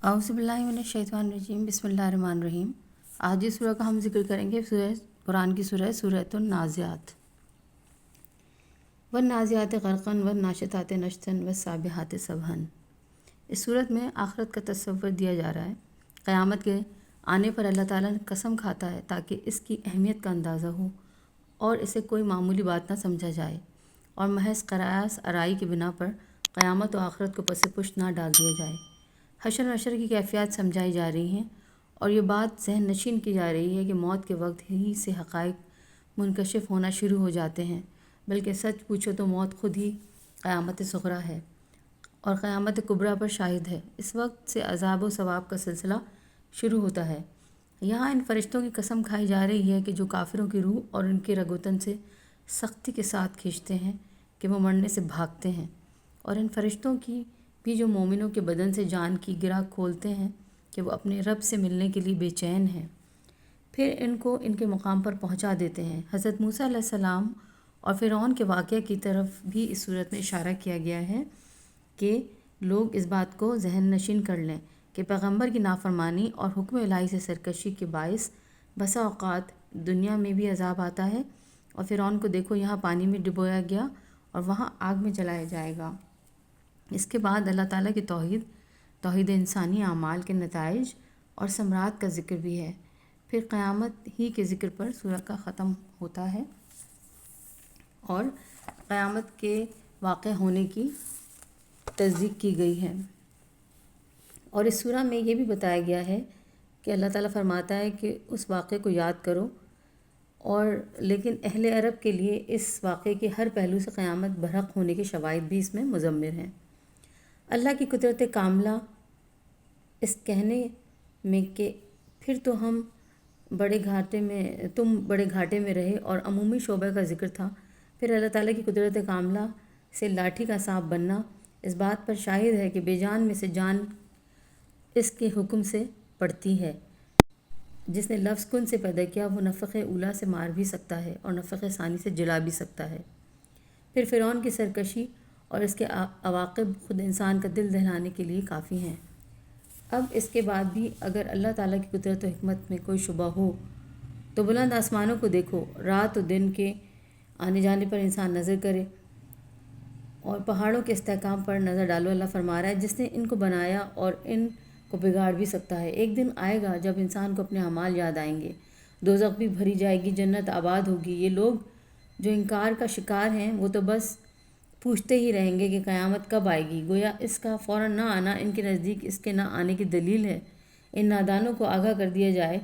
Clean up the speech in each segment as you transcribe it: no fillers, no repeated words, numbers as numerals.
اعوذ باللہ من الشیطان الرجیم، بسم اللہ الرحمن الرحیم۔ آج اس سورہ کا ہم ذکر کریں گے قرآن کی سورۃ النازعات۔ والنازعات غرقا والناشطات نشطا والسابحات سبحا۔ اس صورت میں آخرت کا تصور دیا جا رہا ہے۔ قیامت کے آنے پر اللہ تعالیٰ نے قسم کھاتا ہے تاکہ اس کی اہمیت کا اندازہ ہو اور اسے کوئی معمولی بات نہ سمجھا جائے اور محض قیاس آرائی کی بنا پر قیامت و آخرت کو پس پشت نہ ڈال دیا جائے۔ حشر نشر کی کیفیات سمجھائی جا رہی ہیں اور یہ بات ذہن نشین کی جا رہی ہے کہ موت کے وقت ہی سے حقائق منکشف ہونا شروع ہو جاتے ہیں، بلکہ سچ پوچھو تو موت خود ہی قیامت صغریٰ ہے اور قیامت کبریٰ پر شاہد ہے۔ اس وقت سے عذاب و ثواب کا سلسلہ شروع ہوتا ہے۔ یہاں ان فرشتوں کی قسم کھائی جا رہی ہے کہ جو کافروں کی روح اور ان کے رگوتن سے سختی کے ساتھ کھینچتے ہیں کہ وہ مرنے سے بھاگتے ہیں، اور ان فرشتوں کی بھی جو مومنوں کے بدن سے جان کی گرہ کھولتے ہیں کہ وہ اپنے رب سے ملنے کے لیے بے چین ہیں، پھر ان کو ان کے مقام پر پہنچا دیتے ہیں۔ حضرت موسیٰ علیہ السلام اور فرعون کے واقعہ کی طرف بھی اس صورت میں اشارہ کیا گیا ہے کہ لوگ اس بات کو ذہن نشین کر لیں کہ پیغمبر کی نافرمانی اور حکم الہی سے سرکشی کے باعث بسا اوقات دنیا میں بھی عذاب آتا ہے، اور فرعون کو دیکھو یہاں پانی میں ڈبویا گیا اور وہاں آگ میں جلایا جائے گا۔ اس کے بعد اللہ تعالیٰ کی توحید انسانی اعمال کے نتائج اور ثمرات کا ذکر بھی ہے۔ پھر قیامت ہی کے ذکر پر سورہ کا ختم ہوتا ہے اور قیامت کے واقع ہونے کی تصدیق کی گئی ہے۔ اور اس سورہ میں یہ بھی بتایا گیا ہے کہ اللہ تعالیٰ فرماتا ہے کہ اس واقعے کو یاد کرو، اور لیکن اہل عرب کے لیے اس واقعے کے ہر پہلو سے قیامت برحق ہونے کے شواہد بھی اس میں مضمر ہیں۔ اللہ کی قدرت کاملہ اس کہنے میں کہ پھر تو تم بڑے گھاٹے میں رہے اور عمومی شعبہ کا ذکر تھا، پھر اللہ تعالیٰ کی قدرت کاملہ سے لاٹھی کا سانپ بننا اس بات پر شاہد ہے کہ بے جان میں سے جان اس کے حکم سے پڑتی ہے۔ جس نے لفظ کن سے پیدا کیا وہ نفخ اولیٰ سے مار بھی سکتا ہے اور نفخ ثانی سے جلا بھی سکتا ہے۔ پھر فرعون کی سرکشی اور اس کے عواقب خود انسان کا دل دہلانے کے لیے کافی ہیں۔ اب اس کے بعد بھی اگر اللہ تعالیٰ کی قدرت و حکمت میں کوئی شبہ ہو تو بلند آسمانوں کو دیکھو، رات و دن کے آنے جانے پر انسان نظر کرے اور پہاڑوں کے استحکام پر نظر ڈالو۔ اللہ فرما رہا ہے جس نے ان کو بنایا اور ان کو بگاڑ بھی سکتا ہے۔ ایک دن آئے گا جب انسان کو اپنے اعمال یاد آئیں گے، دوزخ بھی بھری جائے گی، جنت آباد ہوگی۔ یہ لوگ جو انکار کا شکار ہیں وہ تو بس پوچھتے ہی رہیں گے کہ قیامت کب آئے گی، گویا اس کا فوراً نہ آنا ان کے نزدیک اس کے نہ آنے کی دلیل ہے۔ ان نادانوں کو آگاہ کر دیا جائے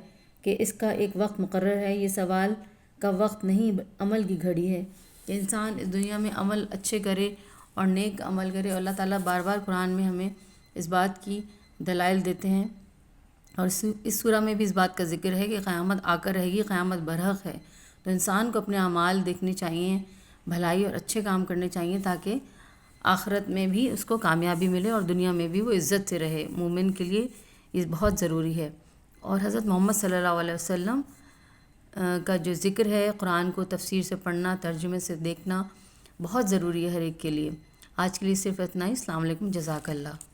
کہ اس کا ایک وقت مقرر ہے، یہ سوال کا وقت نہیں عمل کی گھڑی ہے کہ انسان اس دنیا میں عمل اچھے کرے اور نیک عمل کرے۔ اور اللہ تعالیٰ بار بار قرآن میں ہمیں اس بات کی دلائل دیتے ہیں، اور اس سورہ میں بھی اس بات کا ذکر ہے کہ قیامت آ کر رہے گی، قیامت برحق ہے۔ تو انسان کو اپنے اعمال دیکھنے چاہیے، بھلائی اور اچھے کام کرنے چاہیے تاکہ آخرت میں بھی اس کو کامیابی ملے اور دنیا میں بھی وہ عزت سے رہے۔ مومن کے لیے یہ بہت ضروری ہے۔ اور حضرت محمد صلی اللہ علیہ وسلم کا جو ذکر ہے قرآن کو تفسیر سے پڑھنا، ترجمے سے دیکھنا بہت ضروری ہے ہر ایک کے لیے۔ آج کے لیے صرف اتنا ہی۔ السلام علیکم، جزاک اللہ۔